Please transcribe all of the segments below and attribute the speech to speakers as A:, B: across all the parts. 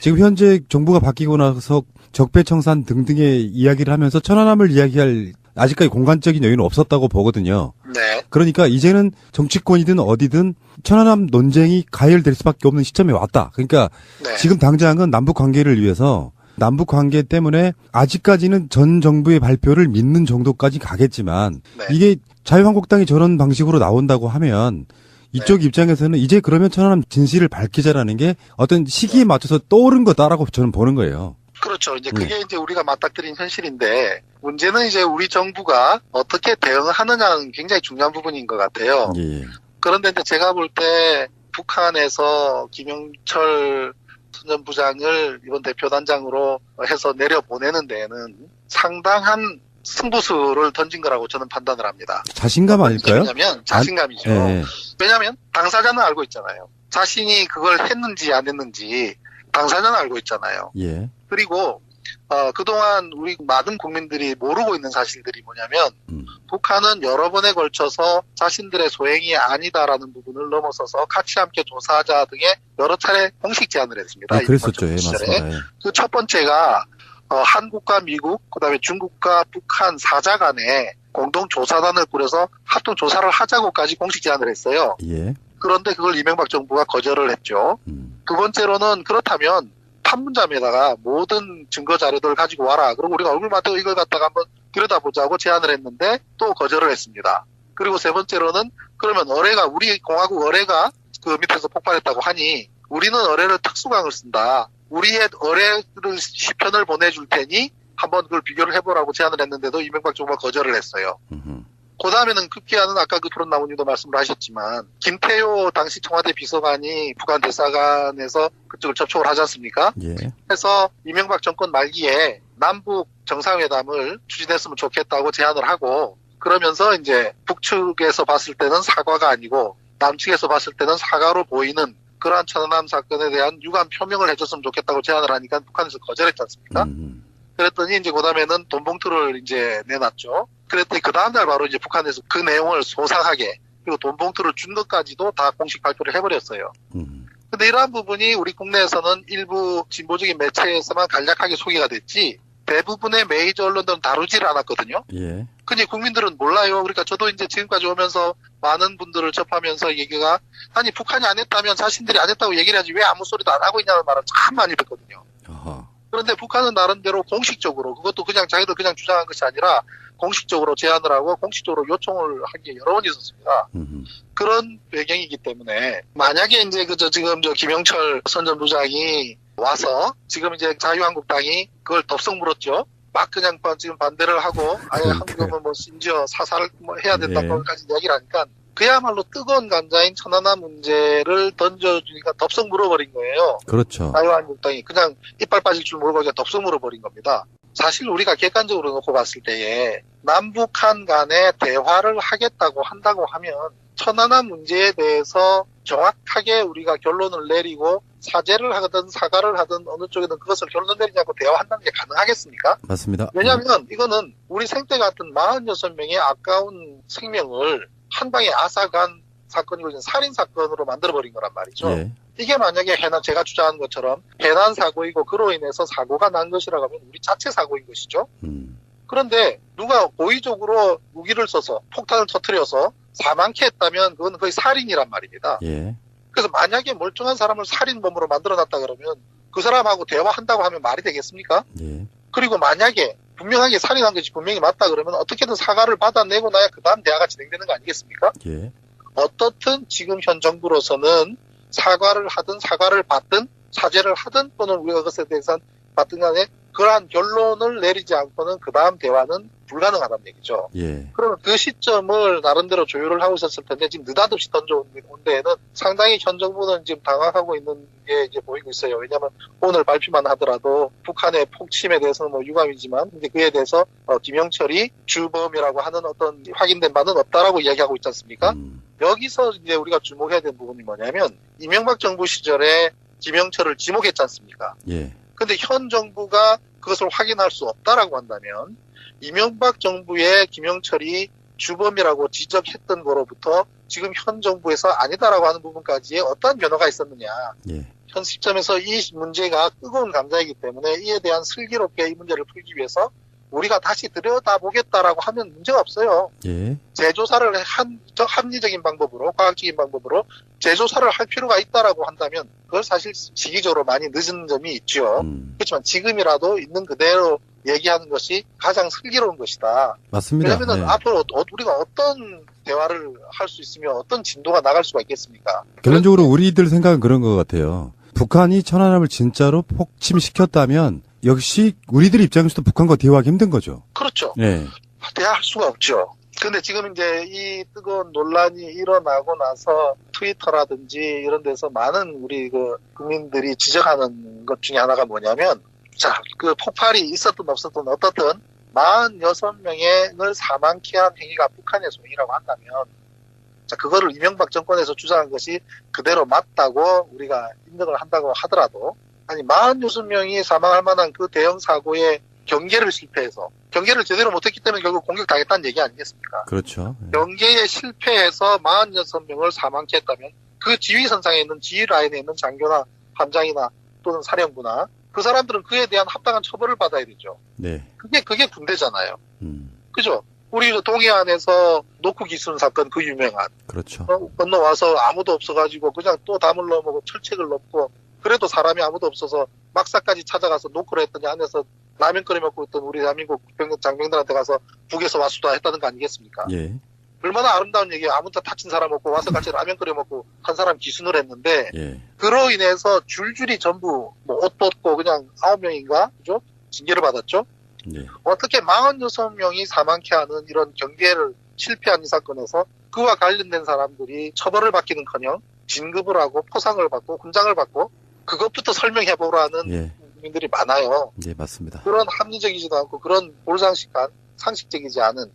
A: 지금 현재 정부가 바뀌고 나서 적폐청산 등등의 이야기를 하면서 천안함을 이야기할 아직까지 공간적인 여유는 없었다고 보거든요.
B: 네.
A: 그러니까 이제는 정치권이든 어디든 천안함 논쟁이 가열될 수밖에 없는 시점에 왔다. 그러니까
B: 네.
A: 지금 당장은 남북 관계를 위해서 남북 관계 때문에 아직까지는 전 정부의 발표를 믿는 정도까지 가겠지만
B: 네.
A: 이게 자유한국당이 저런 방식으로 나온다고 하면 이쪽
B: 네.
A: 입장에서는 이제 그러면 천안함 진실을 밝히자라는 게 어떤 시기에 맞춰서 떠오른 거다라고 저는 보는 거예요.
B: 그렇죠. 이제 그게 이제 우리가 맞닥뜨린 현실인데 문제는 이제 우리 정부가 어떻게 대응하느냐는 굉장히 중요한 부분인 것 같아요.
A: 예.
B: 그런데 이제 제가 볼 때 북한에서 김영철 전 부장을 이번 대표단장으로 해서 내려보내는 데에는 상당한 승부수를 던진 거라고 저는 판단을 합니다.
A: 자신감 아닐까요?
B: 왜냐하면 자신감이죠.
A: 예.
B: 왜냐하면 당사자는 알고 있잖아요. 자신이 그걸 했는지 안 했는지 당사자는 알고 있잖아요.
A: 예.
B: 그리고 그동안 우리 많은 국민들이 모르고 있는 사실들이 뭐냐면 북한은 여러 번에 걸쳐서 자신들의 소행이 아니다라는 부분을 넘어서서 같이 함께 조사하자 등의 여러 차례 공식 제안을 했습니다.
A: 그랬었죠. 예, 맞습니다. 예.
B: 그 첫 번째가 한국과 미국, 그다음에 중국과 북한 사자 간에 공동 조사단을 꾸려서 합동 조사를 하자고까지 공식 제안을 했어요.
A: 예.
B: 그런데 그걸 이명박 정부가 거절을 했죠. 두 번째로는 그렇다면 판문점에다가 모든 증거 자료들을 가지고 와라. 그리고 우리가 얼굴 맞대고 이걸 갖다가 한번 들여다보자고 제안을 했는데 또 거절을 했습니다. 그리고 세 번째로는 그러면 우리 공화국 어뢰가 그 밑에서 폭발했다고 하니 우리는 어뢰를 특수강을 쓴다. 우리의 어뢰를 10편을 보내줄 테니 한번 그걸 비교를 해보라고 제안을 했는데도 이명박 정부가 거절을 했어요. 그 다음에는 급기야는 아까 그 토론 나무님도 말씀을 하셨지만 김태효 당시 청와대 비서관이 북한 대사관에서 그쪽을 접촉을 하지 않습니까?
A: 예.
B: 그래서 이명박 정권 말기에 남북 정상회담을 추진했으면 좋겠다고 제안을 하고 그러면서 이제 북측에서 봤을 때는 사과가 아니고 남측에서 봤을 때는 사과로 보이는 그러한 천안함 사건에 대한 유감 표명을 해줬으면 좋겠다고 제안을 하니까 북한에서 거절했지 않습니까? 그랬더니 이제 그다음에는 돈 봉투를 이제 내놨죠. 그랬더니 그 다음날 바로 이제 북한에서 그 내용을 소상하게 그리고 돈 봉투를 준 것까지도 다 공식 발표를 해버렸어요. 근데 이러한 부분이 우리 국내에서는 일부 진보적인 매체에서만 간략하게 소개가 됐지 대부분의 메이저 언론들은 다루질 않았거든요.
A: 예.
B: 근데 국민들은 몰라요. 그러니까 저도 이제 지금까지 오면서 많은 분들을 접하면서 얘기가 아니 북한이 안 했다면 자신들이 안 했다고 얘기를 하지 왜 아무 소리도 안 하고 있냐는 말을 참 많이 듣거든요.
A: 아하.
B: 그런데 북한은 나름대로 공식적으로 그것도 그냥 자기들 그냥 주장한 것이 아니라 공식적으로 제안을 하고 공식적으로 요청을 한 게 여러 번 있었습니다. 그런 배경이기 때문에 만약에 이제 지금 김영철 전 전 부장이 와서 지금 이제 자유한국당이 그걸 덥석 물었죠. 막 그냥 지금 반대를 하고 아예 한국은 뭐 심지어 사살 뭐 해야 된다고까지 이야기를 하니까 그야말로 뜨거운 감자인 천안함 문제를 던져주니까 덥석 물어버린 거예요.
A: 그렇죠.
B: 자유한국당이 그냥 이빨 빠질 줄 모르고 그냥 덥석 물어버린 겁니다. 사실 우리가 객관적으로 놓고 봤을 때에 남북한 간에 대화를 하겠다고 한다고 하면 천안함 문제에 대해서 정확하게 우리가 결론을 내리고 사죄를 하든 사과를 하든 어느 쪽에든 그것을 결론 내리지 않고 대화한다는 게 가능하겠습니까?
A: 맞습니다.
B: 왜냐하면 이거는 우리 생태 같은 46명의 아까운 생명을 한 방에 앗아간 사건이고 살인 사건으로 만들어버린 거란 말이죠.
A: 예.
B: 이게 만약에 제가 주장한 것처럼 해난 사고이고 그로 인해서 사고가 난 것이라고 하면 우리 자체 사고인 것이죠. 그런데 누가 고의적으로 무기를 써서 폭탄을 터뜨려서 사망케 했다면 그건 거의 살인이란 말입니다.
A: 예.
B: 그래서 만약에 멀쩡한 사람을 살인범으로 만들어놨다 그러면 그 사람하고 대화한다고 하면 말이 되겠습니까?
A: 예.
B: 그리고 만약에 분명하게 살인한 것이 분명히 맞다 그러면 어떻게든 사과를 받아내고 나야 그 다음 대화가 진행되는 거 아니겠습니까?
A: 예.
B: 어떻든 지금 현 정부로서는 사과를 하든 사과를 받든 사죄를 하든 또는 우리가 그것에 대해서 받든 간에 그러한 결론을 내리지 않고는 그 다음 대화는 불가능하다는 얘기죠.
A: 예.
B: 그러면 그 시점을 나름대로 조율을 하고 있었을 텐데 지금 느닷없이 던져온 데에는 상당히 현 정부는 지금 당황하고 있는 게 이제 보이고 있어요. 왜냐하면 오늘 발표만 하더라도 북한의 폭침에 대해서는 뭐 유감이지만 근데 그에 대해서 김영철이 주범이라고 하는 어떤 확인된 바는 없다라고 이야기하고 있지 않습니까? 여기서 이제 우리가 주목해야 되는 부분이 뭐냐면 이명박 정부 시절에 김영철을 지목했지 않습니까?
A: 예.
B: 근데 현 정부가 그것을 확인할 수 없다라고 한다면 이명박 정부의 김영철이 주범이라고 지적했던 거로부터 지금 현 정부에서 아니다라고 하는 부분까지의 어떠한 변화가 있었느냐.
A: 예.
B: 현 시점에서 이 문제가 뜨거운 감자이기 때문에 이에 대한 슬기롭게 이 문제를 풀기 위해서 우리가 다시 들여다보겠다라고 하면 문제가 없어요.
A: 예.
B: 재조사를 합리적인 방법으로, 과학적인 방법으로 재조사를 할 필요가 있다라고 한다면 그걸 사실 시기적으로 많이 늦은 점이 있죠. 그렇지만 지금이라도 있는 그대로 얘기하는 것이 가장 슬기로운 것이다.
A: 맞습니다.
B: 왜냐하면 앞으로 우리가 어떤 대화를 할 수 있으며 어떤 진도가 나갈 수가 있겠습니까?
A: 결론적으로 우리들 생각은 그런 것 같아요. 북한이 천안함을 진짜로 폭침시켰다면 역시 우리들 입장에서도 북한과 대화하기 힘든 거죠.
B: 그렇죠.
A: 네.
B: 대화할 수가 없죠. 근데 지금 이제 이 뜨거운 논란이 일어나고 나서 트위터라든지 이런 데서 많은 우리 그 국민들이 지적하는 것 중에 하나가 뭐냐면, 자, 그 폭발이 있었든 없었든 어떻든 46명을 사망케 한 행위가 북한의 소행이라고 한다면, 자, 그거를 이명박 정권에서 주장한 것이 그대로 맞다고 우리가 인정을 한다고 하더라도, 아니 46명이 사망할 만한 그 대형 사고의 경계를 실패해서, 경계를 제대로 못했기 때문에 결국 공격당했다는 얘기 아니겠습니까?
A: 그렇죠.
B: 경계에 실패해서 46명을 사망케 했다면 그 지휘선상에 있는 지휘 라인에 있는 장교나 함장이나 또는 사령부나 그 사람들은 그에 대한 합당한 처벌을 받아야 되죠.
A: 네.
B: 그게 군대잖아요. 그죠? 우리 동해안에서 노크 기순 사건 그 유명한.
A: 그렇죠.
B: 건너와서 아무도 없어가지고 그냥 또 담을 넘고 철책을 넘고 그래도 사람이 아무도 없어서 막사까지 찾아가서 노크를 했더니 안에서 라면 끓여 먹고 있던 우리 대한민국 장병들한테 가서 북에서 왔수다 했다는 거 아니겠습니까?
A: 예.
B: 얼마나 아름다운 얘기예요. 아무도 다친 사람 없고 와서 같이 라면 끓여 먹고 한 사람 기순을 했는데
A: 예.
B: 그로 인해서 줄줄이 전부 뭐 옷 벗고 그냥 9명인가 그죠? 징계를 받았죠.
A: 예.
B: 어떻게 46명이 사망케 하는 이런 경계를 실패한 이 사건에서 그와 관련된 사람들이 처벌을 받기는커녕 진급을 하고 포상을 받고 훈장을 받고 그것부터 설명해보라는
A: 예.
B: 국민들이 많아요.
A: 예, 맞습니다.
B: 그런 합리적이지도 않고 그런 볼상식한 상식적이지 않은.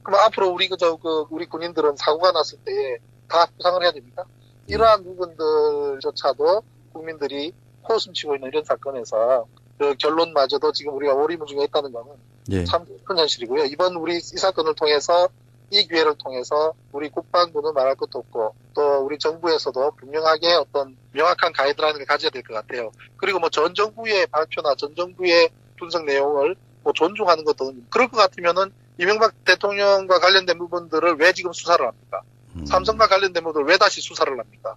B: 그럼 앞으로 우리 군인들은 사고가 났을 때 다 포상을 해야 됩니까? 이러한 부분들조차도 국민들이 코웃음 치고 있는 이런 사건에서 그 결론마저도 지금 우리가 오리무중에 있다는 것은
A: 예.
B: 참 큰 현실이고요. 이번 우리 이 사건을 통해서 이 기회를 통해서 우리 국방부는 말할 것도 없고 또 우리 정부에서도 분명하게 어떤 명확한 가이드라인을 가져야 될 것 같아요. 그리고 뭐 전 정부의 발표나 전 정부의 분석 내용을 뭐 존중하는 것도 그럴 것 같으면은 이명박 대통령과 관련된 부분들을 왜 지금 수사를 합니까? 삼성과 관련된 부분을 왜 다시 수사를 합니까?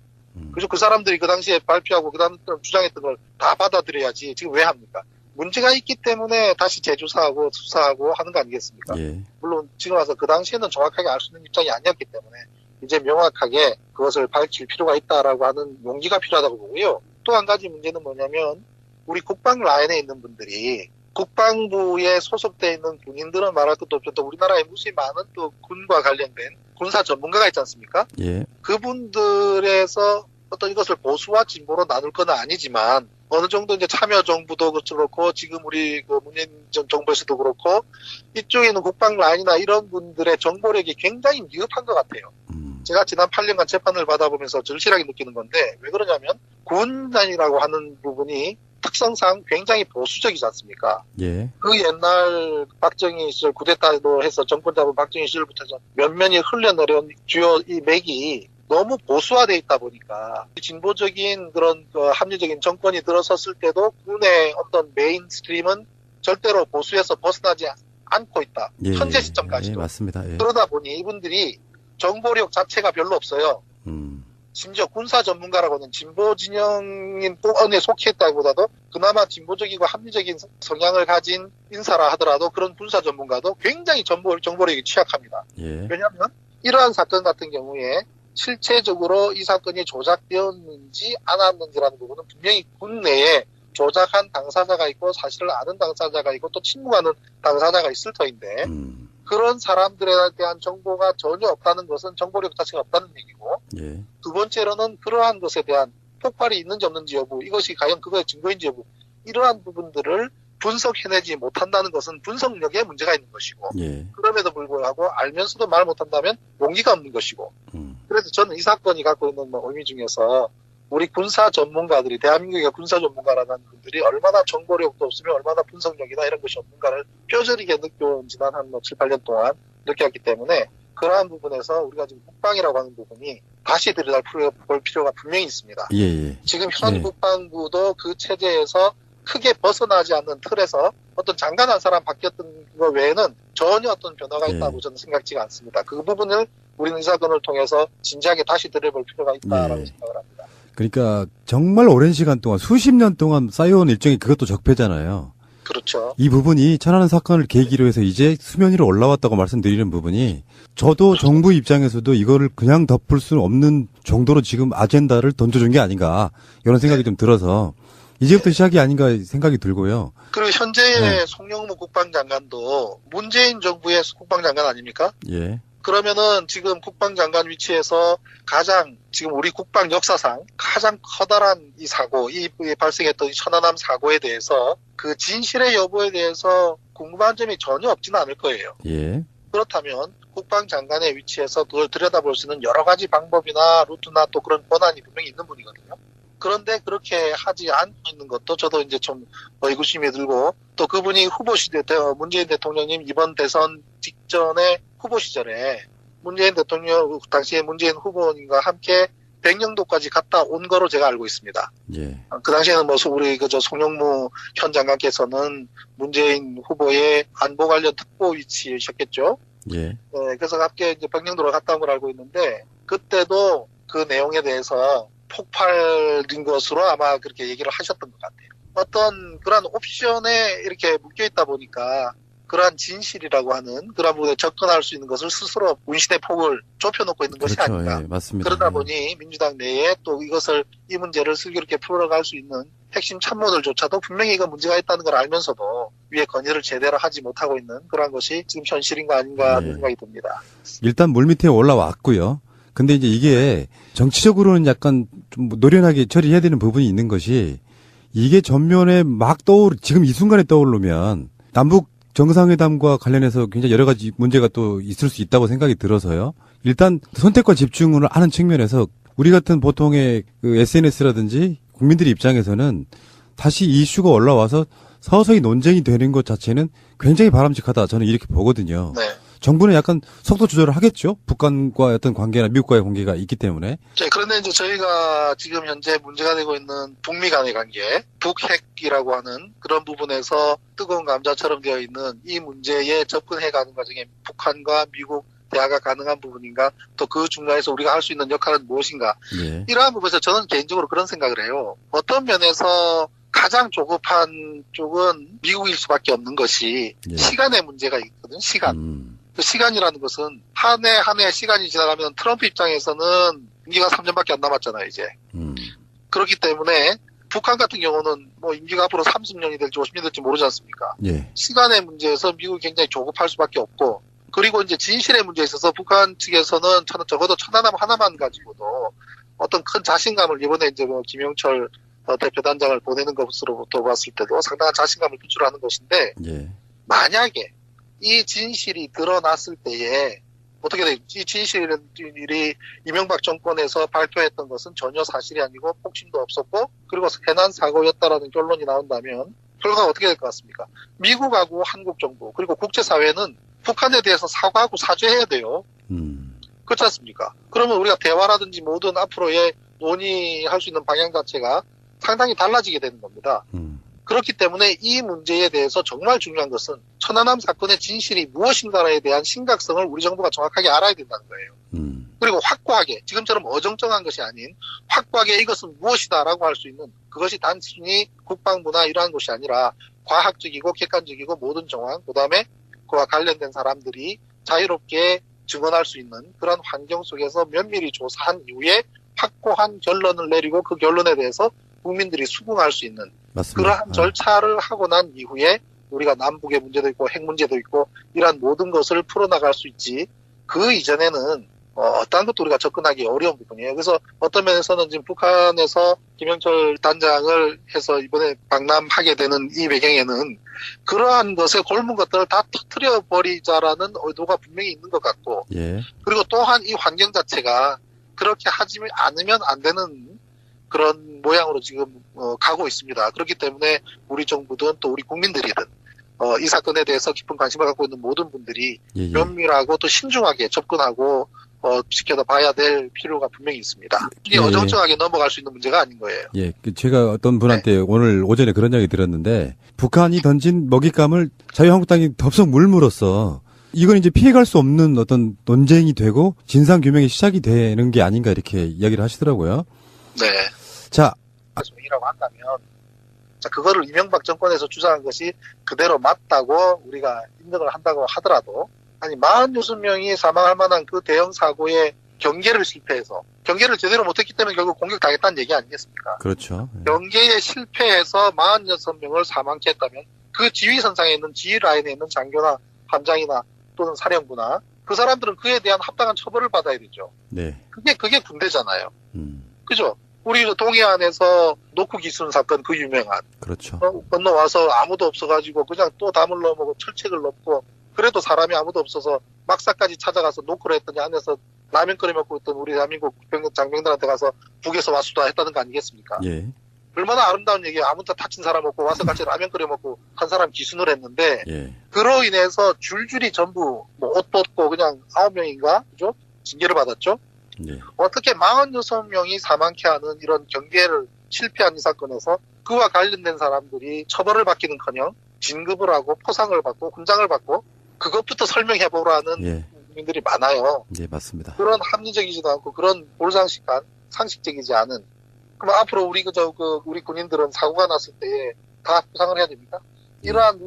B: 그래서 그 사람들이 그 당시에 발표하고 그 다음 주장했던 걸 다 받아들여야지 지금 왜 합니까? 문제가 있기 때문에 다시 재조사하고 수사하고 하는 거 아니겠습니까?
A: 예.
B: 물론 지금 와서 그 당시에는 정확하게 알 수 있는 입장이 아니었기 때문에 이제 명확하게 그것을 밝힐 필요가 있다라고 하는 용기가 필요하다고 보고요. 또 한 가지 문제는 뭐냐면 우리 국방 라인에 있는 분들이 국방부에 소속되어 있는 군인들은 말할 것도 없죠. 또 우리나라에 무수히 많은 또 군과 관련된 군사 전문가가 있지 않습니까?
A: 예.
B: 그분들에서 어떤 이것을 보수와 진보로 나눌 건 아니지만 어느 정도 이제 참여정부도 그렇고 지금 우리 그 문재인 전 정부에서도 그렇고 이쪽에 있는 국방 라인이나 이런 분들의 정보력이 굉장히 미흡한 것 같아요. 제가 지난 8년간 재판을 받아보면서 절실하게 느끼는 건데 왜 그러냐면 군단이라고 하는 부분이 특성상 굉장히 보수적이지 않습니까?
A: 예.
B: 그 옛날 박정희 시절 쿠데타도 해서 정권 잡은 박정희 시절부터 해서 몇몇이 흘러내려온 주요 이 맥이 너무 보수화되어 있다 보니까 진보적인 그런 합리적인 정권이 들어섰을 때도 군의 어떤 메인스트림은 절대로 보수에서 벗어나지 않고 있다.
A: 예.
B: 현재 시점까지도.
A: 예, 맞습니다. 예.
B: 그러다 보니 이분들이 정보력 자체가 별로 없어요. 심지어 군사 전문가라고는 진보 진영인 안에 속했다기보다도 그나마 진보적이고 합리적인 성향을 가진 인사라 하더라도 그런 군사 전문가도 굉장히 정보력이 취약합니다.
A: 예.
B: 왜냐하면 이러한 사건 같은 경우에 실체적으로 이 사건이 조작되었는지 안 왔는지라는 부분은 분명히 군 내에 조작한 당사자가 있고 사실을 아는 당사자가 있고 또 친구하는 당사자가 있을 터인데 그런 사람들에 대한 정보가 전혀 없다는 것은 정보력 자체가 없다는 얘기고
A: 예.
B: 두 번째로는 그러한 것에 대한 폭발이 있는지 없는지 여부 이것이 과연 그거의 증거인지 여부 이러한 부분들을 분석해내지 못한다는 것은 분석력에 문제가 있는 것이고
A: 예.
B: 그럼에도 불구하고 알면서도 말 못한다면 용기가 없는 것이고 그래서 저는 이 사건이 갖고 있는 의미 중에서 우리 군사 전문가들이 대한민국의 군사 전문가라는 분들이 얼마나 정보력도 없으면 얼마나 분석력이나 이런 것이 없는가를 뼈저리게 느껴온 지난 한 7, 8년 동안 느꼈기 때문에 그러한 부분에서 우리가 지금 국방이라고 하는 부분이 다시 들여다볼 필요가 분명히 있습니다.
A: 예, 예.
B: 지금 현
A: 예.
B: 국방부도 그 체제에서 크게 벗어나지 않는 틀에서 어떤 장관 한 사람 바뀌었던 것 외에는 전혀 어떤 변화가
A: 예.
B: 있다고 저는 생각지가 않습니다. 그 부분을 우리는 이 사건을 통해서 진지하게 다시 들여볼 필요가 있다라고
A: 예.
B: 생각을 합니다.
A: 그러니까 정말 오랜 시간 동안 수십 년 동안 쌓여온 일정이 그것도 적폐잖아요.
B: 그렇죠.
A: 이 부분이 천안함 사건을 계기로 해서 이제 수면 위로 올라왔다고 말씀드리는 부분이 저도 정부 입장에서도 이거를 그냥 덮을 수는 없는 정도로 지금 아젠다를 던져준 게 아닌가 이런 생각이 좀 들어서 이제부터 시작이 아닌가 생각이 들고요.
B: 그리고 현재의
A: 네.
B: 송영무 국방장관도 문재인 정부의 국방장관 아닙니까?
A: 예.
B: 그러면은 지금 국방장관 위치에서 가장 지금 우리 국방 역사상 가장 커다란 이 사고, 이 발생했던 이 천안함 사고에 대해서 그 진실의 여부에 대해서 궁금한 점이 전혀 없지는 않을 거예요.
A: 예.
B: 그렇다면 국방장관의 위치에서 그걸 들여다볼 수 있는 여러 가지 방법이나 루트나 또 그런 권한이 분명히 있는 분이거든요. 그런데 그렇게 하지 않고 있는 것도 저도 이제 좀 의구심이 들고 또 그분이 후보 시대 문재인 대통령님 이번 대선 직전에 후보 시절에 문재인 대통령 당시에 문재인 후보님과 함께 백령도까지 갔다 온 거로 제가 알고 있습니다.
A: 예.
B: 그 당시에는 뭐 우리 그저 송영무 현 장관께서는 문재인 후보의 안보 관련 특보 위치셨겠죠.
A: 예.
B: 네, 그래서 함께 이제 백령도로 갔다 온 걸 알고 있는데 그때도 그 내용에 대해서 폭발인 것으로 아마 그렇게 얘기를 하셨던 것 같아요. 어떤 그런 옵션에 이렇게 묶여 있다 보니까 그러한 진실이라고 하는 그런 부분에 접근할 수 있는 것을 스스로 문신의 폭을 좁혀놓고 있는 것이
A: 그렇죠.
B: 아닌가.
A: 예, 맞습니다.
B: 그러다 보니 민주당 내에 또 이것을 이 문제를 슬기롭게 풀어갈 수 있는 핵심 참모들조차도 분명히 이거 문제가 있다는 걸 알면서도 위에 건의를 제대로 하지 못하고 있는 그런 것이 지금 현실인가 아닌가 하는
A: 예.
B: 생각이 듭니다.
A: 일단 물밑에 올라왔고요. 근데 이제 이게 정치적으로는 약간 좀 노련하게 처리해야 되는 부분이 있는 것이 이게 전면에 막 지금 이 순간에 떠오르면 남북 정상회담과 관련해서 굉장히 여러 가지 문제가 또 있을 수 있다고 생각이 들어서요. 일단 선택과 집중을 하는 측면에서 우리 같은 보통의 그 SNS라든지 국민들 입장에서는 다시 이 이슈가 올라와서 서서히 논쟁이 되는 것 자체는 굉장히 바람직하다. 저는 이렇게 보거든요.
B: 네.
A: 정부는 약간 속도 조절을 하겠죠. 북한과의 어떤 관계나 미국과의 관계가 있기 때문에.
B: 자, 그런데 이제 저희가 지금 현재 문제가 되고 있는 북미 간의 관계, 북핵이라고 하는 그런 부분에서 뜨거운 감자처럼 되어 있는 이 문제에 접근해가는 과정에 북한과 미국 대화가 가능한 부분인가, 또 그 중간에서 우리가 할 수 있는 역할은 무엇인가.
A: 예.
B: 이러한 부분에서 저는 개인적으로 그런 생각을 해요. 어떤 면에서 가장 조급한 쪽은 미국일 수밖에 없는 것이
A: 예.
B: 시간의 문제가 있거든, 시간. 그 시간이라는 것은 한 해 한 해 시간이 지나가면 트럼프 입장에서는 임기가 3년밖에 안 남았잖아요, 이제. 그렇기 때문에 북한 같은 경우는 뭐 임기가 앞으로 30년이 될지 50년이 될지 모르지 않습니까?
A: 예.
B: 시간의 문제에서 미국이 굉장히 조급할 수밖에 없고, 그리고 이제 진실의 문제에 있어서 북한 측에서는 적어도 천안함 하나만 가지고도 어떤 큰 자신감을 이번에 이제 뭐 김영철 대표단장을 보내는 것으로부터 봤을 때도 상당한 자신감을 표출하는 것인데,
A: 예.
B: 만약에 이 진실이 드러났을 때에 어떻게 돼요? 이 진실이 이명박 정권에서 발표했던 것은 전혀 사실이 아니고 폭심도 없었고 그리고 해난 사고였다라는 결론이 나온다면 결과가 어떻게 될 것 같습니까? 미국하고 한국 정부 그리고 국제사회는 북한에 대해서 사과하고 사죄해야 돼요. 그렇지 않습니까? 그러면 우리가 대화라든지 모든 앞으로의 논의할 수 있는 방향 자체가 상당히 달라지게 되는 겁니다. 그렇기 때문에 이 문제에 대해서 정말 중요한 것은 천안함 사건의 진실이 무엇인가에 대한 심각성을 우리 정부가 정확하게 알아야 된다는 거예요. 그리고 확고하게 지금처럼 어정쩡한 것이 아닌 확고하게 이것은 무엇이다라고 할 수 있는 그것이 단순히 국방부나 이러한 것이 아니라 과학적이고 객관적이고 모든 정황 그다음에 그와 관련된 사람들이 자유롭게 증언할 수 있는 그런 환경 속에서 면밀히 조사한 이후에 확고한 결론을 내리고 그 결론에 대해서 국민들이 수긍할 수 있는
A: 맞습니다.
B: 그러한 절차를 하고 난 이후에 우리가 남북의 문제도 있고 핵 문제도 있고 이러한 모든 것을 풀어나갈 수 있지 그 이전에는 어떠한 것도 우리가 접근하기 어려운 부분이에요. 그래서 어떤 면에서는 지금 북한에서 김영철 단장을 해서 이번에 방남하게 되는 이 배경에는 그러한 것에 골문 것들을 다 터뜨려 버리자라는 의도가 분명히 있는 것 같고
A: 예.
B: 그리고 또한 이 환경 자체가 그렇게 하지 않으면 안 되는 그런 모양으로 지금 가고 있습니다. 그렇기 때문에 우리 정부든 또 우리 국민들이든 이 사건에 대해서 깊은 관심을 갖고 있는 모든 분들이
A: 예, 예.
B: 면밀하고 또 신중하게 접근하고 지켜봐야 될 필요가 분명히 있습니다. 이게
A: 예.
B: 어정쩡하게 넘어갈 수 있는 문제가 아닌 거예요.
A: 예, 제가 어떤 분한테 오늘 오전에 그런 이야기 들었는데 북한이 던진 먹잇감을 자유한국당이 덥석 물물었어. 이건 이제 피해갈 수 없는 어떤 논쟁이 되고 진상 규명의 시작이 되는 게 아닌가 이렇게 이야기를 하시더라고요.
B: 네.
A: 자,
B: 이라고 한다면, 자, 그거를 이명박 정권에서 주장한 것이 그대로 맞다고 우리가 인정을 한다고 하더라도, 아니, 46명이 사망할 만한 그 대형 사고의 경계를 실패해서, 경계를 제대로 못했기 때문에 결국 공격당했다는 얘기 아니겠습니까?
A: 그렇죠. 예.
B: 경계에 실패해서 46명을 사망케 했다면, 그 지휘선상에 있는 지휘라인에 있는 장교나 함장이나 또는 사령부나, 그 사람들은 그에 대한 합당한 처벌을 받아야 되죠.
A: 네.
B: 그게 군대잖아요.
A: 음,
B: 그죠? 우리 동해안에서 노크 기순 사건 그 유명한
A: 그렇죠.
B: 건너와서 아무도 없어가지고 그냥 또 담을 넘고 철책을 넘고 그래도 사람이 아무도 없어서 막사까지 찾아가서 노크를 했더니 안에서 라면 끓여 먹고 있던 우리 대한민국 장병들한테 가서 북에서 왔수다 했다는 거 아니겠습니까?
A: 예,
B: 얼마나 아름다운 얘기예요. 아무도 다친 사람 없고 와서 같이 라면 끓여 먹고 한 사람 기순을 했는데
A: 예,
B: 그로 인해서 줄줄이 전부 뭐 옷 벗고 그냥 9명인가 그죠? 징계를 받았죠.
A: 예.
B: 어떻게 46명이 사망케 하는 이런 경계를 실패한 이 사건에서 그와 관련된 사람들이 처벌을 받기는커녕 진급을 하고 포상을 받고 훈장을 받고 그것부터 설명해보라는
A: 예.
B: 국민들이 많아요.
A: 예, 맞습니다.
B: 그런 합리적이지도 않고 그런 볼상식한 상식적이지 않은. 그럼 앞으로 우리 군인들은 사고가 났을 때 다 포상을 해야 됩니까? 이러한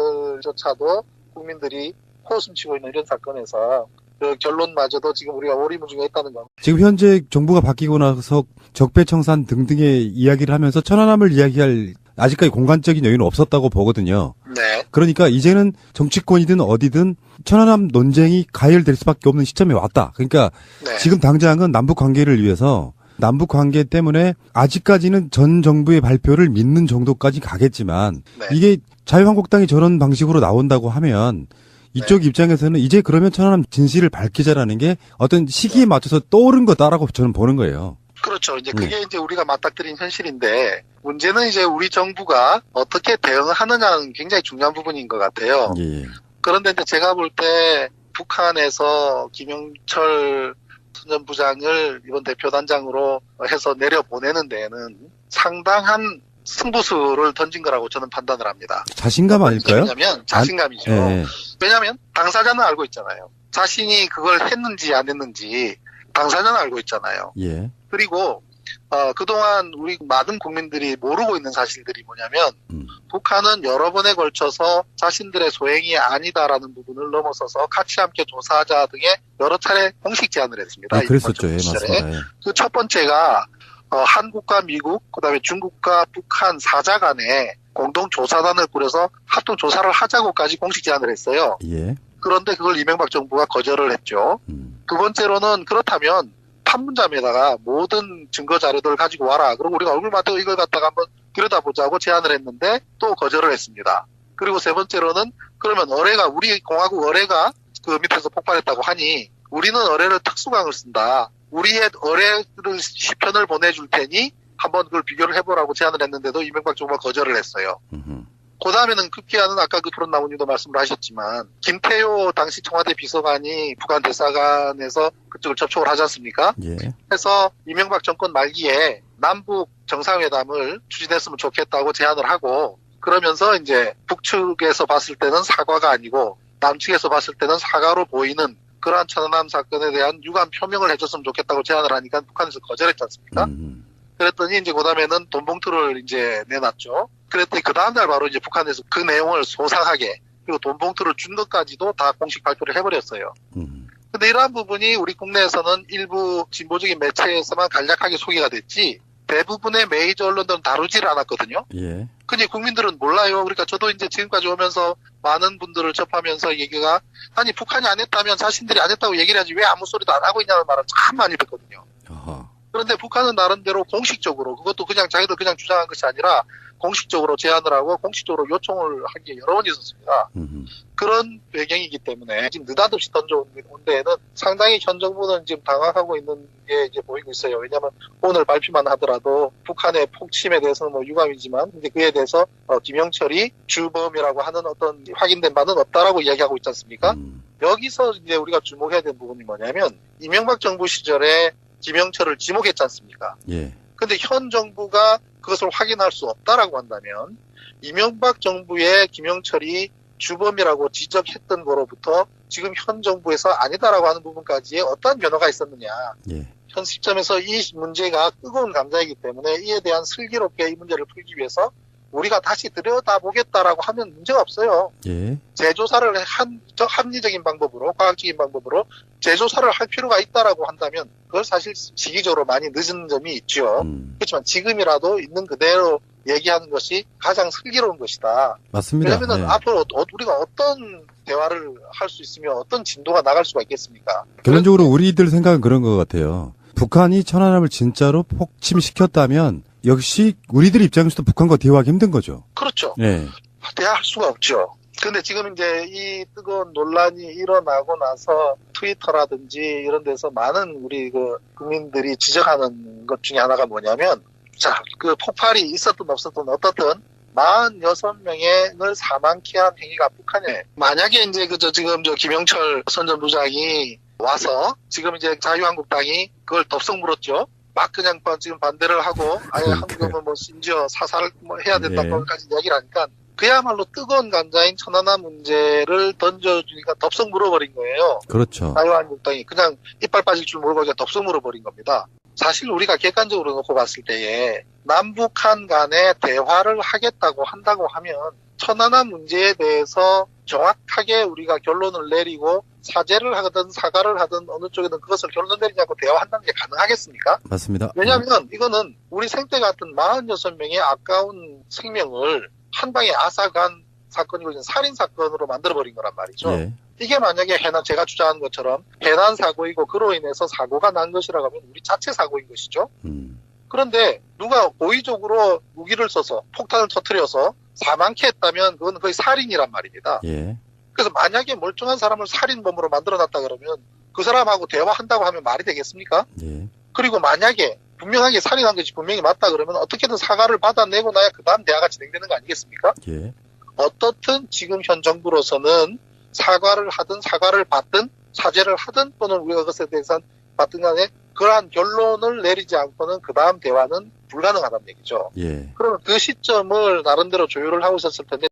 B: 부분들조차도 국민들이 코웃음 치고 있는 이런 사건에서 그 결론마저도 지금 우리가 오리무중에 있다는 거.
A: 지금 현재 정부가 바뀌고 나서 적폐청산 등등의 이야기를 하면서 천안함을 이야기할 아직까지 공간적인 여유는 없었다고 보거든요.
B: 네.
A: 그러니까 이제는 정치권이든 어디든 천안함 논쟁이 가열될 수밖에 없는 시점에 왔다. 그러니까
B: 네.
A: 지금 당장은 남북 관계를 위해서 남북 관계 때문에 아직까지는 전 정부의 발표를 믿는 정도까지 가겠지만
B: 네.
A: 이게 자유한국당이 저런 방식으로 나온다고 하면 이쪽 입장에서는 이제 그러면 천안함 진실을 밝히자라는 게 어떤 시기에 맞춰서 떠오른 거다라고 저는 보는 거예요.
B: 그렇죠. 이제 그게 이제 우리가 맞닥뜨린 현실인데 문제는 이제 우리 정부가 어떻게 대응을 하느냐는 굉장히 중요한 부분인 것 같아요.
A: 예.
B: 그런데 이제 제가 볼 때 북한에서 김영철 전 부장을 이번 대표단장으로 해서 내려보내는 데에는 상당한 승부수를 던진 거라고 저는 판단을 합니다.
A: 자신감 아닐까요?
B: 왜냐면 자신감이죠.
A: 예.
B: 왜냐하면 당사자는 알고 있잖아요. 자신이 그걸 했는지 안 했는지 당사자는 알고 있잖아요.
A: 예.
B: 그리고 그동안 우리 많은 국민들이 모르고 있는 사실들이 뭐냐면 북한은 여러 번에 걸쳐서 자신들의 소행이 아니다라는 부분을 넘어서서 같이 함께 조사하자 등의 여러 차례 공식 제안을 했습니다.
A: 예, 그랬었죠. 예, 맞습니다. 예.
B: 그 첫 번째가 한국과 미국, 그다음에 중국과 북한 사자 간에 공동 조사단을 꾸려서 합동 조사를 하자고까지 공식 제안을 했어요.
A: 예.
B: 그런데 그걸 이명박 정부가 거절을 했죠. 두 번째로는 그렇다면 판문점에다가 모든 증거 자료들을 가지고 와라. 그리고 우리가 얼굴 맞대고 이걸 갖다가 한번 들여다보자고 제안을 했는데 또 거절을 했습니다. 그리고 세 번째로는 그러면 우리 공화국 어뢰가 그 밑에서 폭발했다고 하니 우리는 어뢰를 특수강을 쓴다. 우리의 어뢰를 10편을 보내줄 테니 한번 그걸 비교를 해보라고 제안을 했는데도 이명박 정부가 거절을 했어요. 그 다음에는 급기야는 아까 그 푸른나무님도 말씀을 하셨지만 김태효 당시 청와대 비서관이 북한 대사관에서 그쪽을 접촉을 하지 않습니까?
A: 예.
B: 그래서 이명박 정권 말기에 남북 정상회담을 추진했으면 좋겠다고 제안을 하고 그러면서 이제 북측에서 봤을 때는 사과가 아니고 남측에서 봤을 때는 사과로 보이는 그러한 천안함 사건에 대한 유감 표명을 해줬으면 좋겠다고 제안을 하니까 북한에서 거절했지 않습니까? 그랬더니 이제 그다음에는 돈봉투를 이제 내놨죠. 그랬더니 그 다음날 바로 이제 북한에서 그 내용을 소상하게 그리고 돈봉투를 준 것까지도 다 공식 발표를 해버렸어요. 근데 이러한 부분이 우리 국내에서는 일부 진보적인 매체에서만 간략하게 소개가 됐지 대부분의 메이저 언론들은 다루지를 않았거든요.
A: 예.
B: 근데 국민들은 몰라요. 그러니까 저도 이제 지금까지 오면서 많은 분들을 접하면서 얘기가 아니 북한이 안 했다면 자신들이 안 했다고 얘기를 하지 왜 아무 소리도 안 하고 있냐는 말을 참 많이 듣거든요.
A: 어허.
B: 그런데 북한은 나름대로 공식적으로 그것도 그냥 자기들 그냥 주장한 것이 아니라 공식적으로 제안을 하고 공식적으로 요청을 한 게 여러 번 있었습니다. 그런 배경이기 때문에 지금 느닷없이 던져온 데에는 상당히 현 정부는 지금 당황하고 있는 게 이제 보이고 있어요. 왜냐하면 오늘 발표만 하더라도 북한의 폭침에 대해서는 뭐 유감이지만 이제 그에 대해서 김영철이 주범이라고 하는 어떤 확인된 바는 없다라고 이야기하고 있지 않습니까? 여기서 이제 우리가 주목해야 되는 부분이 뭐냐면 이명박 정부 시절에 김영철을 지목했지 않습니까?
A: 예.
B: 근데 현 정부가 그것을 확인할 수 없다라고 한다면 이명박 정부의 김영철이 주범이라고 지적했던 거로부터 지금 현 정부에서 아니다라고 하는 부분까지의 어떠한 변화가 있었느냐.
A: 예.
B: 현 시점에서 이 문제가 뜨거운 감자이기 때문에 이에 대한 슬기롭게 이 문제를 풀기 위해서 우리가 다시 들여다보겠다라고 하면 문제가 없어요.
A: 예.
B: 재조사를 합리적인 방법으로, 과학적인 방법으로 재조사를 할 필요가 있다라고 한다면 그걸 사실 시기적으로 많이 늦은 점이 있죠. 그렇지만 지금이라도 있는 그대로 얘기하는 것이 가장 슬기로운 것이다.
A: 맞습니다.
B: 왜냐하면
A: 예.
B: 앞으로 우리가 어떤 대화를 할 수 있으며 어떤 진도가 나갈 수가 있겠습니까?
A: 결론적으로 우리들 생각은 그런 것 같아요. 북한이 천안함을 진짜로 폭침시켰다면 역시 우리들 입장에서도 북한과 대화하기 힘든 거죠.
B: 그렇죠.
A: 예.
B: 대화할 수가 없죠. 근데 지금 이제 이 뜨거운 논란이 일어나고 나서 트위터라든지 이런 데서 많은 우리 그 국민들이 지적하는 것 중에 하나가 뭐냐면, 자, 그 폭발이 있었든 없었든 어떻든 46명을 사망케 한 행위가 북한에, 만약에 이제 지금 김영철 선전부장이 와서 지금 이제 자유한국당이 그걸 덥석 물었죠. 막 그냥 지금 반대를 하고 아예 한국은 뭐 심지어 사살을 뭐 해야 된다고까지 이야기를 하니까 그야말로 뜨거운 감자인 천안함 문제를 던져주니까 덥석 물어버린 거예요.
A: 그렇죠.
B: 자유한국당이 그냥 이빨 빠질 줄 모르고 그냥 덥석 물어버린 겁니다. 사실 우리가 객관적으로 놓고 봤을 때에 남북한 간에 대화를 하겠다고 한다고 하면 천안함 문제에 대해서 정확하게 우리가 결론을 내리고 사죄를 하든 사과를 하든 어느 쪽이든 그것을 결론 내리지 않고 대화한다는 게 가능하겠습니까?
A: 맞습니다.
B: 왜냐하면 이거는 우리 생태 같은 46명의 아까운 생명을 한 방에 앗아간 사건이고 살인 사건으로 만들어버린 거란 말이죠.
A: 예.
B: 이게 만약에 제가 주장하는 것처럼 해난 사고이고 그로 인해서 사고가 난 것이라고 하면 우리 자체 사고인 것이죠. 그런데 누가 고의적으로 무기를 써서 폭탄을 터뜨려서 사망케 했다면 그건 거의 살인이란 말입니다.
A: 예.
B: 그래서 만약에 멀쩡한 사람을 살인범으로 만들어놨다 그러면 그 사람하고 대화한다고 하면 말이 되겠습니까?
A: 예.
B: 그리고 만약에 분명하게 살인한 것이 분명히 맞다 그러면 어떻게든 사과를 받아내고 나야 그 다음 대화가 진행되는 거 아니겠습니까?
A: 예.
B: 어떻든 지금 현 정부로서는 사과를 하든 사과를 받든 사죄를 하든 또는 우리가 그것에 대해서 받든 간에 그러한 결론을 내리지 않고는 그 다음 대화는 불가능하다는 얘기죠.
A: 예.
B: 그러면 그 시점을 나름대로 조율을 하고 있었을 텐데